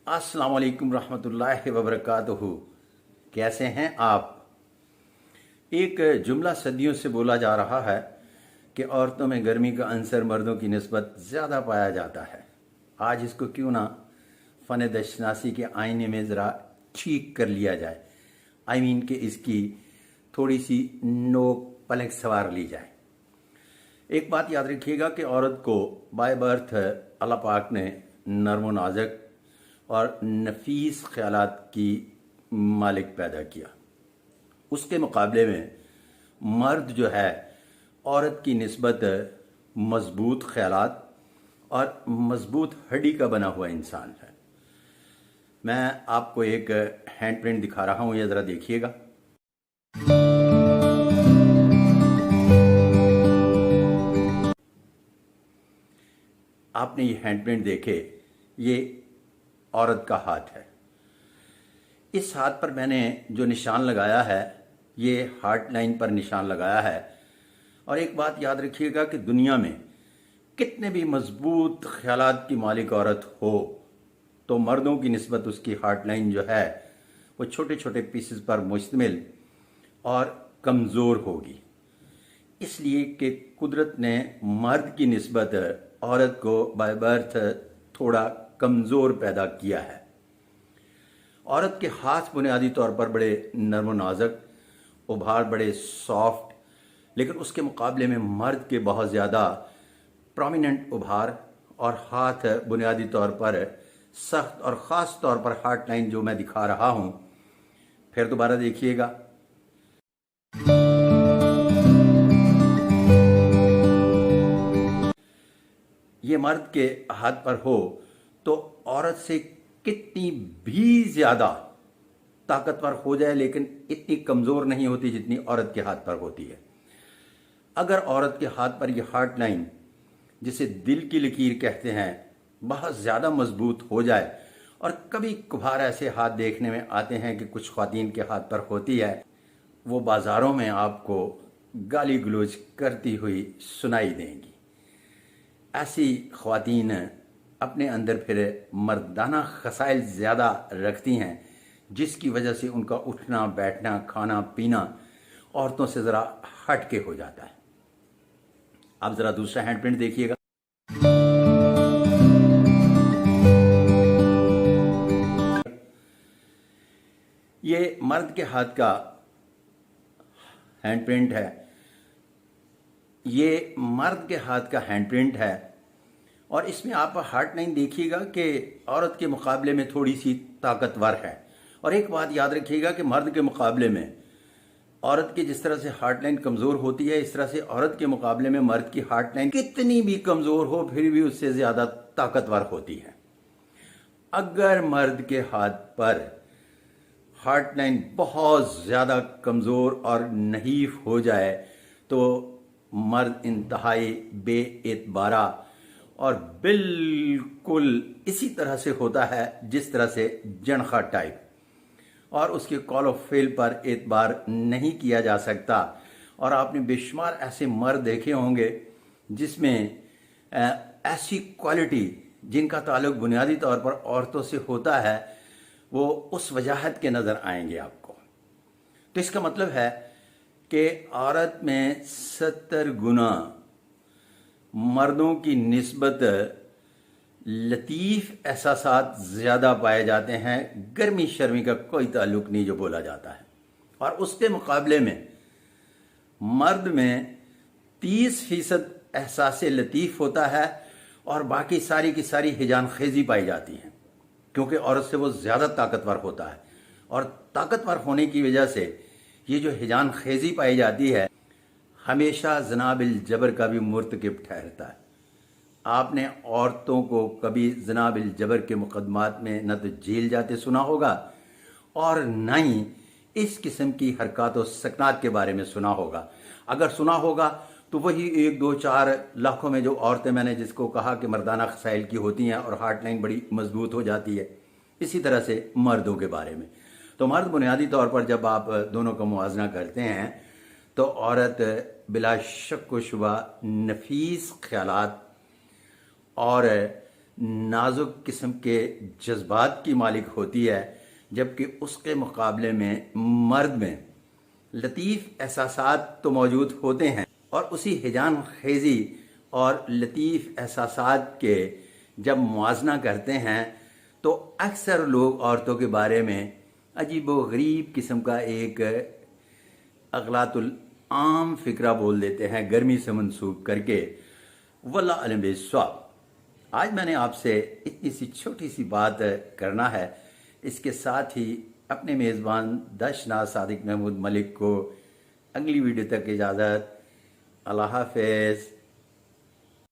अस्सलाम वालेकुम रहमतुल्लाहि व बरकातुहू। कैसे हैं आप? एक जुमला सदियों से बोला जा रहा है कि औरतों में गर्मी का अंसर मर्दों की निस्बत ज़्यादा पाया जाता है। आज इसको क्यों ना फ़न दशनासी के आईने में ज़रा ठीक कर लिया जाए। कि इसकी थोड़ी सी नोक पलक सवार ली जाए। एक बात याद रखिएगा कि औरत को बाय बर्थ अल्लाह पाक ने नर्म व नाज़ुक और नफीस ख्यालात की मालिक पैदा किया। उसके मुकाबले में मर्द जो है औरत की निस्बत मजबूत ख्यालात और मजबूत हड्डी का बना हुआ इंसान है। मैं आपको एक हैंड प्रिंट दिखा रहा हूँ, ये ज़रा देखिएगा। आपने ये हैंड प्रिंट देखे, ये औरत का हाथ है। इस हाथ पर मैंने जो निशान लगाया है ये हार्ट लाइन पर निशान लगाया है। और एक बात याद रखिएगा कि दुनिया में कितने भी मजबूत ख्यालात की मालिक औरत हो तो मर्दों की निस्बत उसकी हार्ट लाइन जो है वो छोटे छोटे पीसेस पर मुश्तमिल और कमज़ोर होगी। इसलिए कि कुदरत ने मर्द की निस्बत औरत को बाय बर्थ थोड़ा कमज़ोर पैदा किया है। औरत के हाथ बुनियादी तौर पर बड़े नरम व नाजुक, उभार बड़े सॉफ्ट, लेकिन उसके मुकाबले में मर्द के बहुत ज़्यादा प्रोमिनेंट उभार और हाथ बुनियादी तौर पर सख्त और ख़ास तौर पर हार्ट लाइन जो मैं दिखा रहा हूँ। फिर दोबारा देखिएगा। ये मर्द के हाथ पर हो तो औरत से कितनी भी ज़्यादा ताकतवर हो जाए लेकिन इतनी कमज़ोर नहीं होती जितनी औरत के हाथ पर होती है। अगर औरत के हाथ पर यह हार्ट लाइन, जिसे दिल की लकीर कहते हैं, बहुत ज़्यादा मजबूत हो जाए, और कभी कभार ऐसे हाथ देखने में आते हैं कि कुछ ख्वातीन के हाथ पर होती है, वो बाज़ारों में आपको गाली गलौज करती हुई सुनाई देंगी। ऐसी ख्वातीन अपने अंदर फिर मर्दाना खसाइल ज़्यादा रखती हैं, जिसकी वजह से उनका उठना बैठना खाना पीना औरतों से ज़रा हट के हो जाता है। आप ज़रा दूसरा हैंड प्रिंट देखिएगा। ये मर्द के हाथ का हैंड प्रिंट है। ये मर्द के हाथ का हैंड प्रिंट है और इसमें आप हार्ट लाइन देखिएगा कि औरत के मुकाबले में थोड़ी सी ताकतवर है। और एक बात याद रखिएगा कि मर्द के मुकाबले में औरत की जिस तरह से हार्ट लाइन कमज़ोर होती है, इस तरह से औरत के मुकाबले में मर्द की हार्ट लाइन कितनी भी कमज़ोर हो फिर भी उससे ज़्यादा ताकतवर होती है। अगर मर्द के हाथ पर हार्ट लाइन बहुत ज़्यादा कमज़ोर और नहीफ हो जाए तो मर्द इंतहाई बेएतबारा और बिल्कुल इसी तरह से होता है जिस तरह से जनखा टाइप, और उसके कॉल ऑफ फेल पर एतबार नहीं किया जा सकता। और आपने बेशुमार ऐसे मर्द देखे होंगे जिसमें ऐसी क्वालिटी जिनका ताल्लुक बुनियादी तौर पर औरतों से होता है वो उस वजाहत के नज़र आएंगे आपको। तो इसका मतलब है कि औरत में 70 गुना मर्दों की निस्बत लतीफ़ एहसासात ज़्यादा पाए जाते हैं। गर्मी शर्मी का कोई ताल्लुक नहीं जो बोला जाता है। और उसके मुकाबले में मर्द में 30% एहसास लतीफ़ होता है और बाकी सारी की सारी हिजान खेज़ी पाई जाती हैं, क्योंकि औरत से वो ज़्यादा ताकतवर होता है। और ताकतवर होने की वजह से ये जो हिजान खेज़ी पाई जाती है हमेशा जनाबिल जबर का भी मुर्तकिब ठहरता है। आपने औरतों को कभी जनाबिल जबर के मुकदमात में न तो जेल जाते सुना होगा और न ही इस किस्म की हरकत और सकनात के बारे में सुना होगा। अगर सुना होगा तो वही 1, 2, 4 लाखों में जो औरतें मैंने जिसको कहा कि मर्दाना खसाइल की होती हैं और हार्ट लाइन बड़ी मजबूत हो जाती है, इसी तरह से मर्दों के बारे में। तो मर्द बुनियादी तौर पर जब आप दोनों का मुआवजा करते हैं तो औरत बिला शक व शुबा नफीस ख्यालात और نازک قسم کے جذبات کی مالک ہوتی ہے، جبکہ اس کے مقابلے میں مرد میں لطیف احساسات تو موجود ہوتے ہیں، اور اسی ہیجان خیزی اور لطیف احساسات کے جب موازنہ کرتے ہیں تو اکثر لوگ عورتوں کے بارے میں عجیب و غریب قسم کا ایک اغلاط العام فکرہ بول دیتے ہیں، گرمی سے منسوب کر کے۔ واللہ علم بالصواب۔ آج میں نے آپ سے اتنی سی چھوٹی سی بات کرنا ہے، اس کے ساتھ ہی اپنے میزبان دشنا صادق محمود ملک کو اگلی ویڈیو تک اجازت۔ اللہ حافظ۔